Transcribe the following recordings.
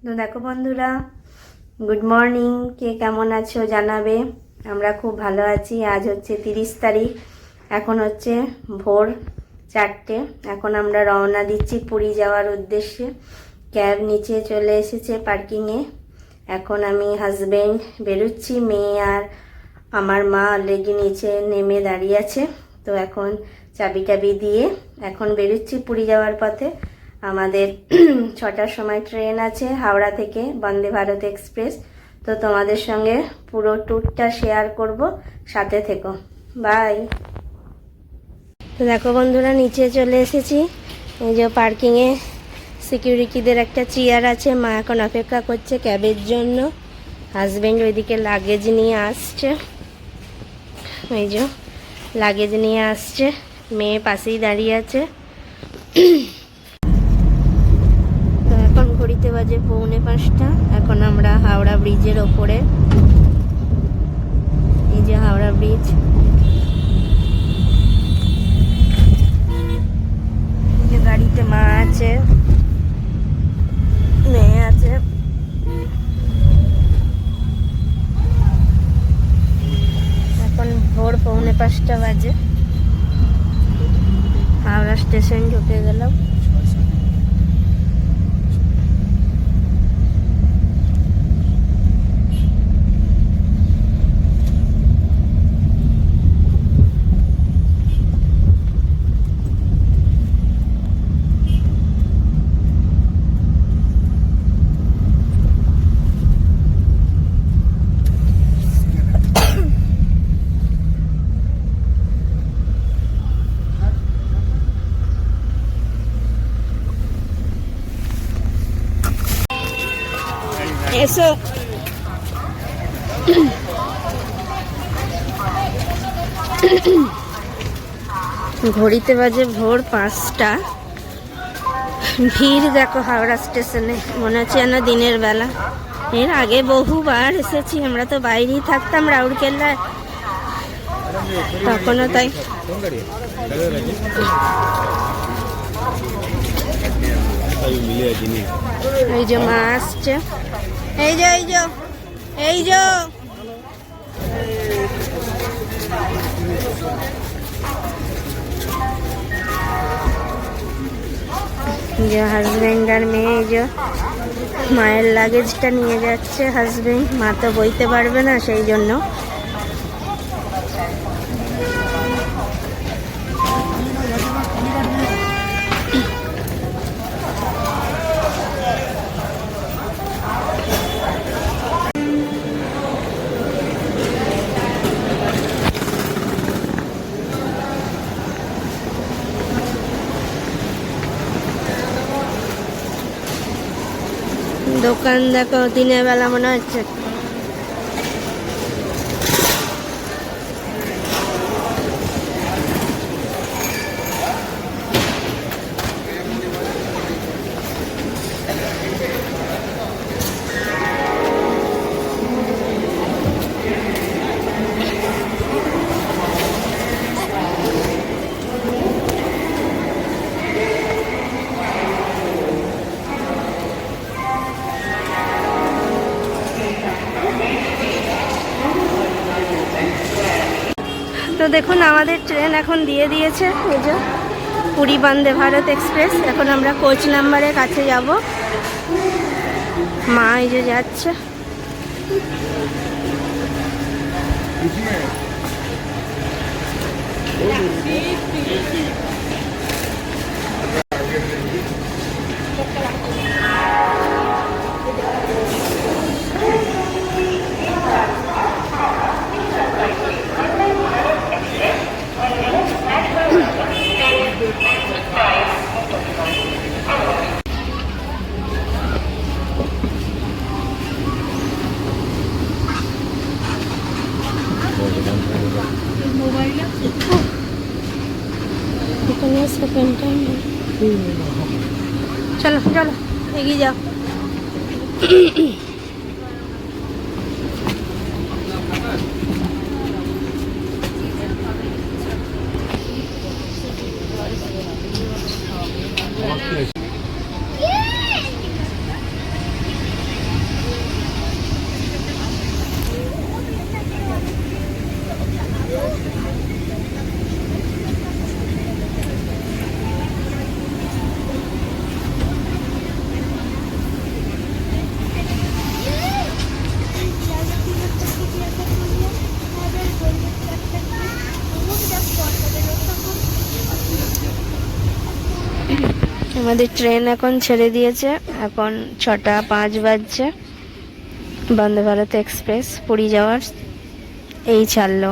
তো দেখো বন্ধুরা, গুড মর্নিং। কে কেমন আছো জানাবে। আমরা খুব ভালো আছি। আজ হচ্ছে 30 তারিখ, এখন হচ্ছে ভোর 4টে। এখন আমরা রওনা দিচ্ছি পুরী যাওয়ার উদ্দেশ্যে। ক্যাব নিচে চলে এসেছে পার্কিংয়ে। এখন আমি হাজবেন্ড বেরোচ্ছি, মেয়ে আর আমার মা অলরেডি নিচে নেমে দাঁড়িয়ে আছে। তো এখন চাবি টাবি দিয়ে এখন বেরোচ্ছি পুরী যাওয়ার পথে। আমাদের 6টার সময় ট্রেন আছে হাওড়া থেকে, বন্দে ভারত এক্সপ্রেস। তো তোমাদের সঙ্গে পুরো ট্যুরটা শেয়ার করব, সাথে থেকো। বাই। তো দেখো বন্ধুরা, নিচে চলে এসেছি। এই যে পার্কিংয়ে সিকিউরিটিদের একটা চেয়ার আছে। মা এখন অপেক্ষা করছে ক্যাবের জন্য। হাজব্যান্ড ওইদিকে লাগেজ নিয়ে আসছে। এই যে লাগেজ নিয়ে আসছে, মেয়ে পাশেই দাঁড়িয়ে আছে। তো এখন ঘড়িতে বাজে 4:45। এখন আমরা হাওড়া ব্রিজের ওপরে। এই যে হাওড়া ব্রিজ। গাড়িতে মা আছে, মেয়ে আছে। এখন ভোর 4:45 বাজে। হাওড়া স্টেশন ঢুকে গেলাম। এসো। ঘড়িতে বাজে ভোর 5টা। ভিড় দেখো হাওড়া স্টেশনে, মনে হচ্ছে যেন দিনের বেলা। এর আগে বহুবার এসেছি, আমরা তো বাইরেই থাকতাম রাউরকেল্লায়, তখনও তাই। এই যে মা আসছে, এই যে এই যে এই যে হাজবেন্ড আর মেয়ে। এই যে মায়ের লাগেজটা নিয়ে যাচ্ছে হাজবেন্ড, মা তো বইতে পারবে না, সেই জন্য। দোকান দেখো, দিনের বেলা মনে হচ্ছে। তো দেখুন আমাদের ট্রেন এখন দিয়ে দিয়েছে। এই যে পুরী বন্দে ভারত এক্সপ্রেস। এখন আমরা কোচ নাম্বারের কাছে যাব। মা এই যে যাচ্ছে। চলো চলো এগিয়ে যাও। আমাদের ট্রেন এখন ছেড়ে দিয়েছে, এখন 6:05 বাজছে। বন্দে ভারত এক্সপ্রেস পুরী যাওয়ার এই ছাড়লো।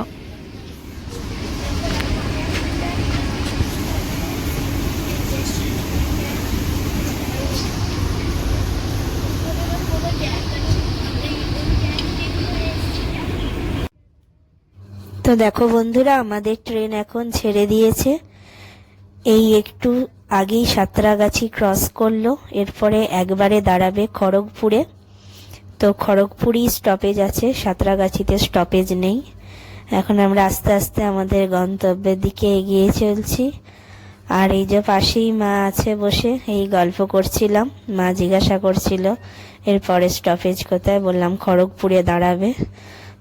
তো দেখো বন্ধুরা, আমাদের ট্রেন এখন ছেড়ে দিয়েছে। এই একটু আগেই সাঁতরাগাছি ক্রস করলো, এরপরে একবারে দাঁড়াবে খড়গপুরে। তো খড়গপুরই স্টপেজ আছে, সাঁতরাগাছিতে স্টপেজ নেই। এখন আমরা আস্তে আস্তে আমাদের গন্তব্যের দিকে এগিয়ে চলছি। আর এই যে পাশেই মা আছে বসে, এই গল্প করছিলাম। মা জিজ্ঞাসা করছিল এরপরে স্টপেজ কোথায়, বললাম খড়গপুরে দাঁড়াবে।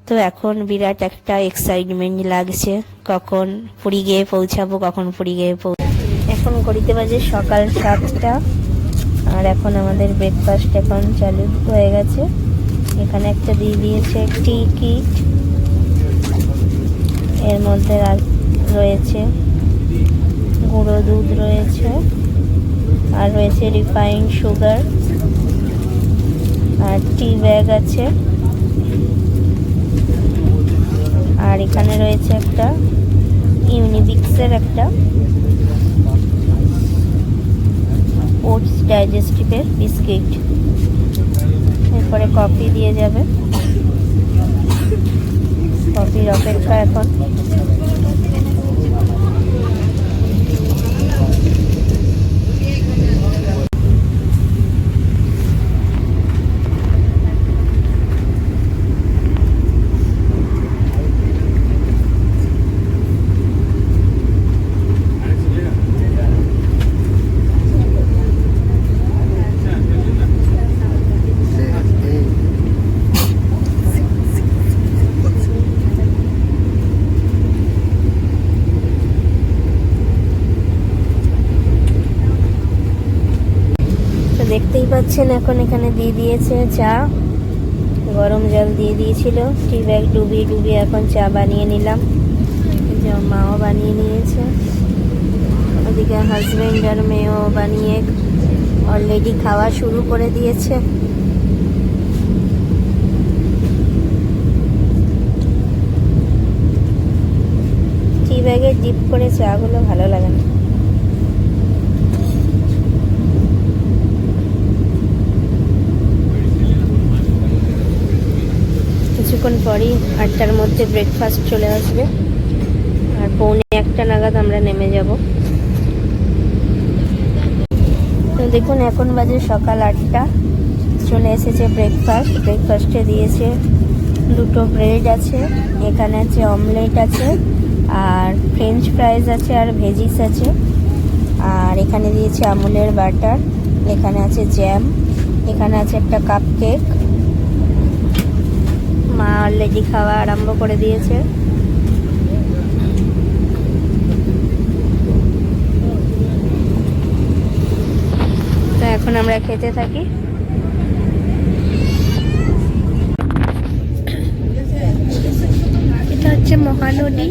তো এখন বিরাট একটা এক্সাইটমেন্ট লাগছে, কখন পুরী গিয়ে পৌঁছাবো, কখন পুরী গিয়ে এখন ঘড়িতে বাজে সকাল 7টা। আর এখন আমাদের ব্রেকফাস্ট এখন চালু হয়ে গেছে। এখানে একটা দিয়ে দিয়েছে টিকিট, এর মধ্যে রয়েছে গুঁড়ো দুধ রয়েছে, আর রয়েছে রিফাইন্ড সুগার, আর টি ব্যাগ আছে। আর এখানে রয়েছে একটা ইউনিবিক্সের একটা ওটস ডাইজেস্টিভের বিস্কিট। এরপরে কফি দিয়ে যাবে, কফির অপেক্ষা এখন। দেখতেই পাচ্ছেন এখন এখানে দিয়ে দিয়েছে চা, গরম জল দিয়ে দিয়েছিল, টি ব্যাগ ডুবিয়ে এখন চা বানিয়ে নিলাম। মাও বানিয়ে নিয়েছে, ওদিকে হাজবেন্ড আর মেয়েও বানিয়ে অলরেডি খাওয়া শুরু করে দিয়েছে। টি ব্যাগে ডিপ করে চাগুলো ভালো লাগে না। কিছুক্ষণ পরেই 8টার মধ্যে ব্রেকফাস্ট চলে আসবে, আর 1:45 নাগাদ আমরা নেমে যাব। তো দেখুন এখন বাজে সকাল 8টা, চলে এসেছে ব্রেকফাস্ট। ব্রেকফাস্টে দিয়েছে 2টো ব্রেড আছে, এখানে আছে অমলেট আছে, আর ফ্রেঞ্চ ফ্রাইজ আছে, আর ভেজিস আছে। আর এখানে দিয়েছে আমুলের বাটার, এখানে আছে জ্যাম, এখানে আছে একটা কাপ কেক। মা অলরেডি খাওয়া আরম্ভ করে দিয়েছে। তো এখন আমরা খেতে থাকি। এটা হচ্ছে মহানদী।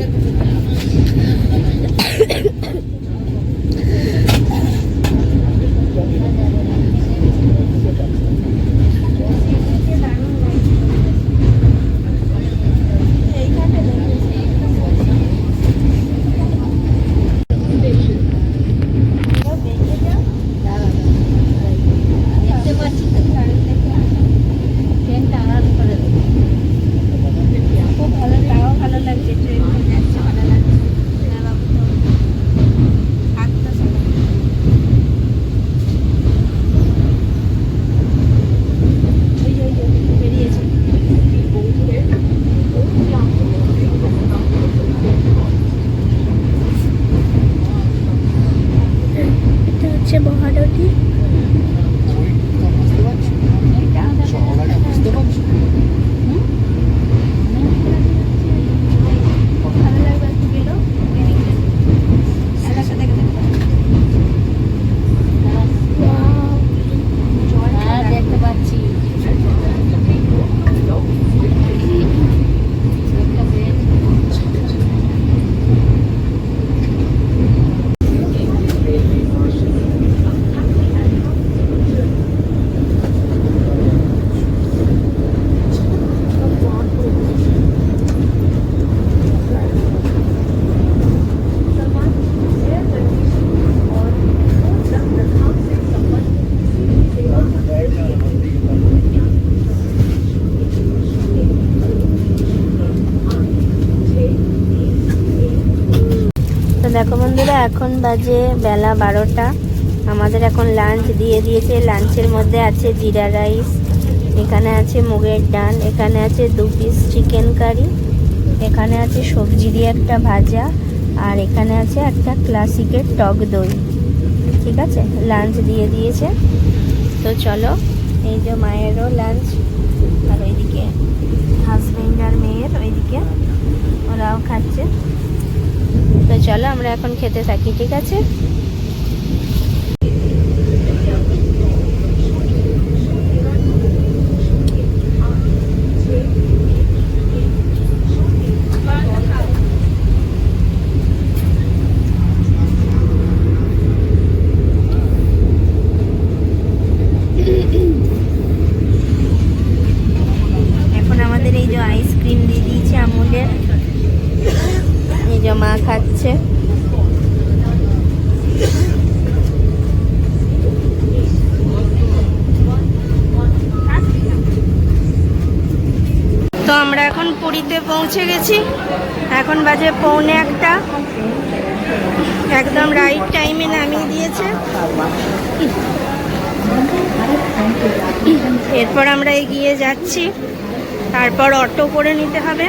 দেখো বন্ধুরা, এখন বাজে বেলা 12টা। আমাদের এখন লাঞ্চ দিয়ে দিয়েছে। লাঞ্চের মধ্যে আছে জিরা রাইস, এখানে আছে মুগের ডাল, এখানে আছে 2 পিস চিকেন কারি, এখানে আছে সবজি দিয়ে একটা ভাজা, আর এখানে আছে একটা ক্লাসিকের টক দই। ঠিক আছে, লাঞ্চ দিয়ে দিয়েছে। তো চলো, এই যে মায়েরও লাঞ্চ, আর ওইদিকে হাজবেন্ড আর মেয়ের ওইদিকে ওরাও খাচ্ছে। তো চলো আমরা এখন খেতে থাকি। ঠিক আছে, এখন আমাদের এই যে আইসক্রিম দিয়ে দিয়েছে আমুলের, এই যে মা খাচ্ছে। তো আমরা এখন পুরীতে পৌঁছে গেছি। এখন বাজে 1:45। একদম রাইট টাইমে নামিয়ে দিয়েছে। এরপর আমরা এগিয়ে যাচ্ছি, তারপর অটো করে নিতে হবে,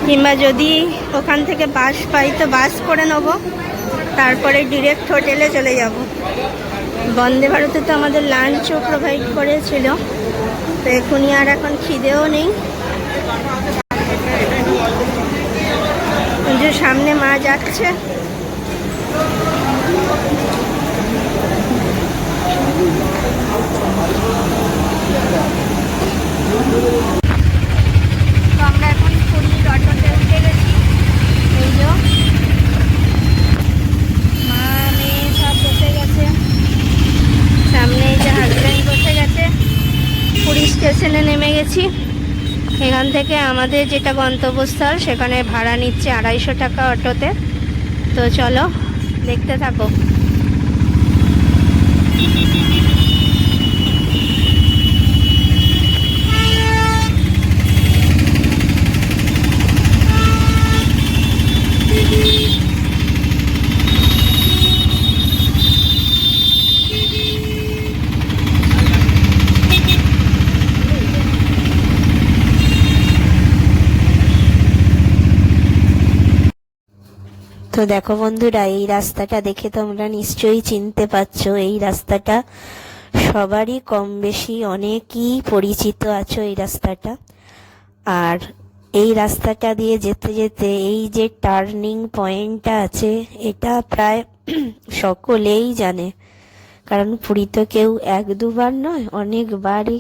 কিংবা যদি ওখান থেকে বাস পাই তো বাস করে নেব, তারপরে ডিরেক্ট হোটেলে চলে যাব। বন্দে ভারতে তো আমাদের লাঞ্চও প্রোভাইড করেছিল, তো এখনই আর এখন খিদেও নেই। যে সামনে মা যাচ্ছে। তো আমরা এখন পুরীর অটোতে উঠে গেছি। এই যে মা মেয়ে সব বসে গেছে, সামনে এই যে হাজব্যান্ড বসে গেছে। পুরী স্টেশনে নেমে গেছি। এখান থেকে আমাদের যেটা গন্তব্যস্থল সেখানে ভাড়া নিচ্ছে 250 টাকা অটোতে। তো চলো দেখতে থাকো। তো দেখো বন্ধুরা, এই রাস্তাটা দেখে তোমরা নিশ্চয়ই চিনতে পারছো। এই রাস্তাটা সবারই কম বেশি অনেকই পরিচিত আছো এই রাস্তাটা। আর এই রাস্তাটা দিয়ে যেতে যেতে এই যে টার্নিং পয়েন্টটা আছে, এটা প্রায় সকলেই জানে, কারণ পুরীতে কেউ 1-2 বার নয়, অনেকবারই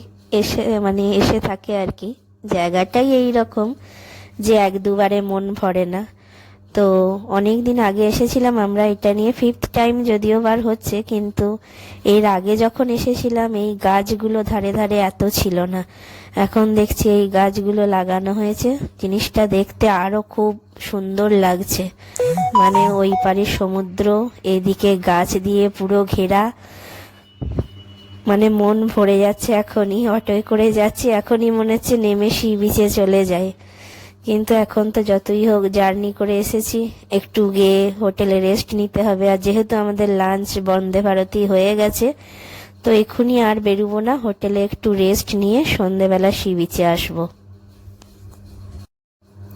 এসে থাকে আর কি। জায়গাটাই এই রকম যে 1-2 বারে মন ভরে না। তো অনেক দিন আগে এসেছিলাম আমরা, এটা নিয়ে 5th টাইম যদিও বার হচ্ছে, কিন্তু এর আগে যখন এসেছিলাম এই গাছগুলো ধারে ধারে এত ছিল না। এখন দেখছি এই গাছগুলো লাগানো হয়েছে, জিনিসটা দেখতে আরো খুব সুন্দর লাগছে। মানে ওই পারে সমুদ্র, এদিকে গাছ দিয়ে পুরো ঘেরা, মানে মন ভরে যাচ্ছে। এখনই অটোয় করে যাচ্ছি, এখনই মনে হচ্ছে নেমে সি বিচে চলে যায়। কিন্তু এখন তো যতই হোক জার্নি করে এসেছি, একটু গিয়ে হোটেলে রেস্ট নিতে হবে। আর যেহেতু আমাদের লাঞ্চ বন্দে ভারতী হয়ে গেছে, তো এক্ষুনি আর বেরোবো না, হোটেলে একটু রেস্ট নিয়ে সন্ধেবেলা সি বিচে আসবো।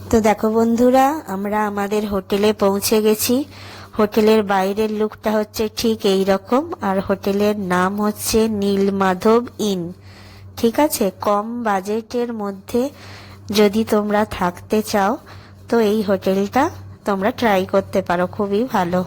তো দেখো বন্ধুরা, আমরা আমাদের হোটেলে পৌঁছে গেছি। হোটেলের বাইরের লুকটা হচ্ছে ঠিক এই রকম, আর হোটেলের নাম হচ্ছে নীলমাধব ইন। ঠিক আছে, কম বাজেটের মধ্যে যদি তোমরা থাকতে চাও তো এই হোটেলটা তোমরা ট্রাই করতে পারো, খুবই ভালো।